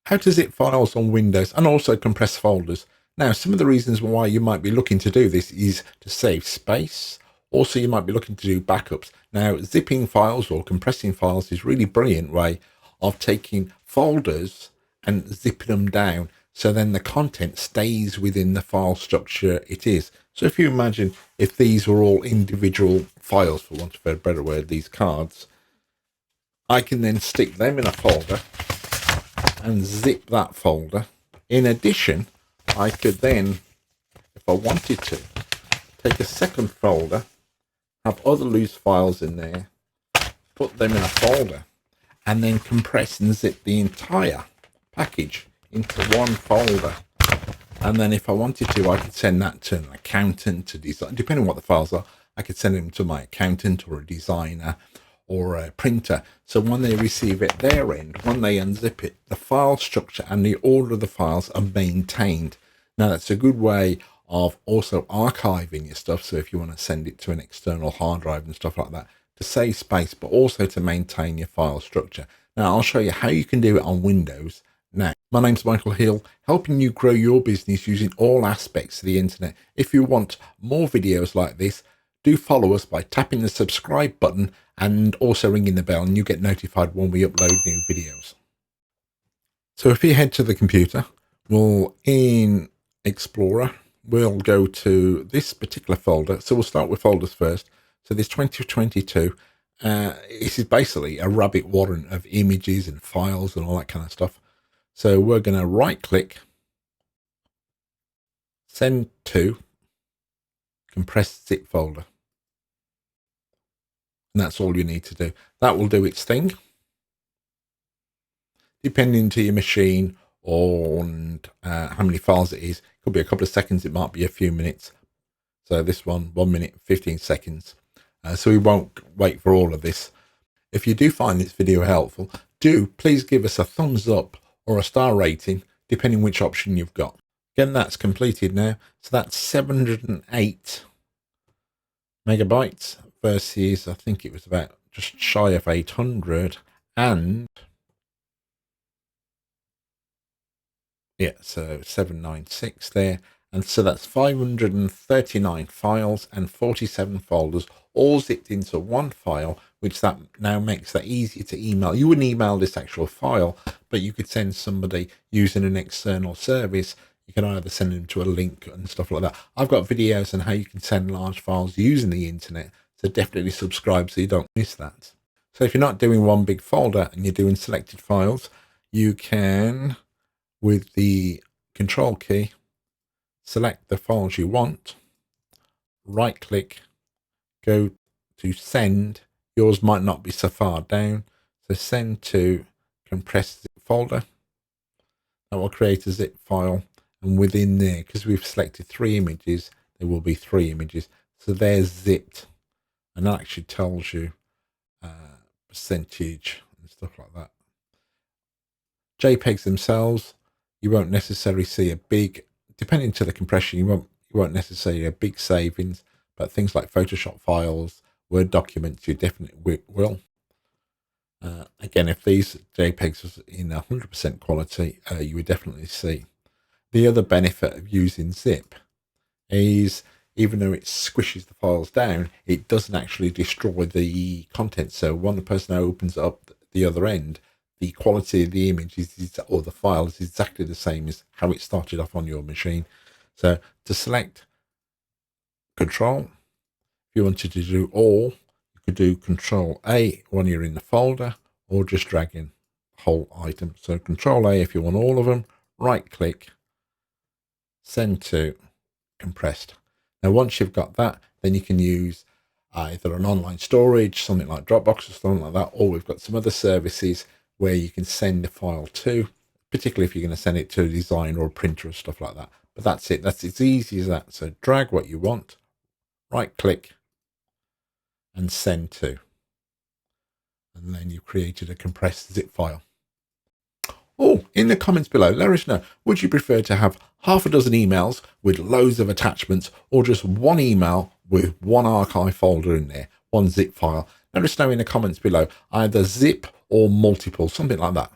How to zip files on Windows and also compress folders. Now, some of the reasons why you might be looking to do this is to save space. Also, you might be looking to do backups. Now, zipping files or compressing files is really brilliant way of taking folders and zipping them down. So then the content stays within the file structure it is. So if you imagine if these were all individual files, for want of a better word, these cards, I can then stick them in a folder and zip that folder. In addition, I could then, if I wanted to, take a second folder, have other loose files in there, put them in a folder, and then compress and zip the entire package into one folder. And then if I wanted to, I could send that to an accountant to design, depending on what the files are. I could send them to my accountant or a designer or a printer. So when they receive it their end, when they unzip it, the file structure and the order of the files are maintained. Now that's a good way of also archiving your stuff. So if you want to send it to an external hard drive and stuff like that, to save space, but also to maintain your file structure. Now I'll show you how you can do it on Windows. Now, my name's Michael Hill, helping you grow your business using all aspects of the internet. If you want more videos like this, do follow us by tapping the subscribe button and also ringing the bell, and you get notified when we upload new videos. So if you head to the computer, in Explorer, we'll go to this particular folder. So we'll start with folders first. So this 2022, this is basically a rabbit warren of images and files and all that kind of stuff. So we're going to right click, send to compressed zip folder. And that's all you need to do. That will do its thing. Depending to your machine and how many files it is, it could be a couple of seconds, it might be a few minutes. So this one, 1 minute, 15 seconds. So we won't wait for all of this. If you do find this video helpful, please give us a thumbs up or a star rating, depending which option you've got. Again, that's completed now. So that's 708 megabytes versus, I think it was about just shy of 800. And yeah, so 796 there. And so that's 539 files and 47 folders, all zipped into one file, which that now makes that easier to email. You wouldn't email this actual file, but you could send somebody using an external service. You can either send them to a link and stuff like that. I've got videos on how you can send large files using the internet, so definitely subscribe so you don't miss that. So if you're not doing one big folder and you're doing selected files, you can, with the control key, select the files you want, right click, go to send. Yours might not be so far down, so send to compressed zip folder. That will create a zip file, and within there, because we've selected 3 images, there will be 3 images. So they're zipped, and that actually tells you percentage and stuff like that. JPEGs themselves, you won't necessarily see a big, depending to the compression, you won't necessarily a big savings, but things like Photoshop files, Word documents, you definitely will. Again, if these JPEGs was in 100% quality, you would definitely see. The other benefit of using zip is, even though it squishes the files down, it doesn't actually destroy the content. So when the person opens up the other end, the quality of the image or the file is exactly the same as how it started off on your machine. So to select Control, if you wanted to do all, you could do Control A when you're in the folder, or just drag in the whole item. So Control A if you want all of them, right click, send to compressed. Now once you've got that, then you can use either an online storage, something like Dropbox or something like that, or we've got some other services where you can send the file to, particularly if you're going to send it to a designer or a printer or stuff like that. But that's it. That's as easy as that. So drag what you want, right click, and send to. And then you've created a compressed zip file. Oh, in the comments below, let us know, would you prefer to have half a dozen emails with loads of attachments, or just one email with one archive folder in there, one zip file? Let us know in the comments below, either zip or multiple, something like that.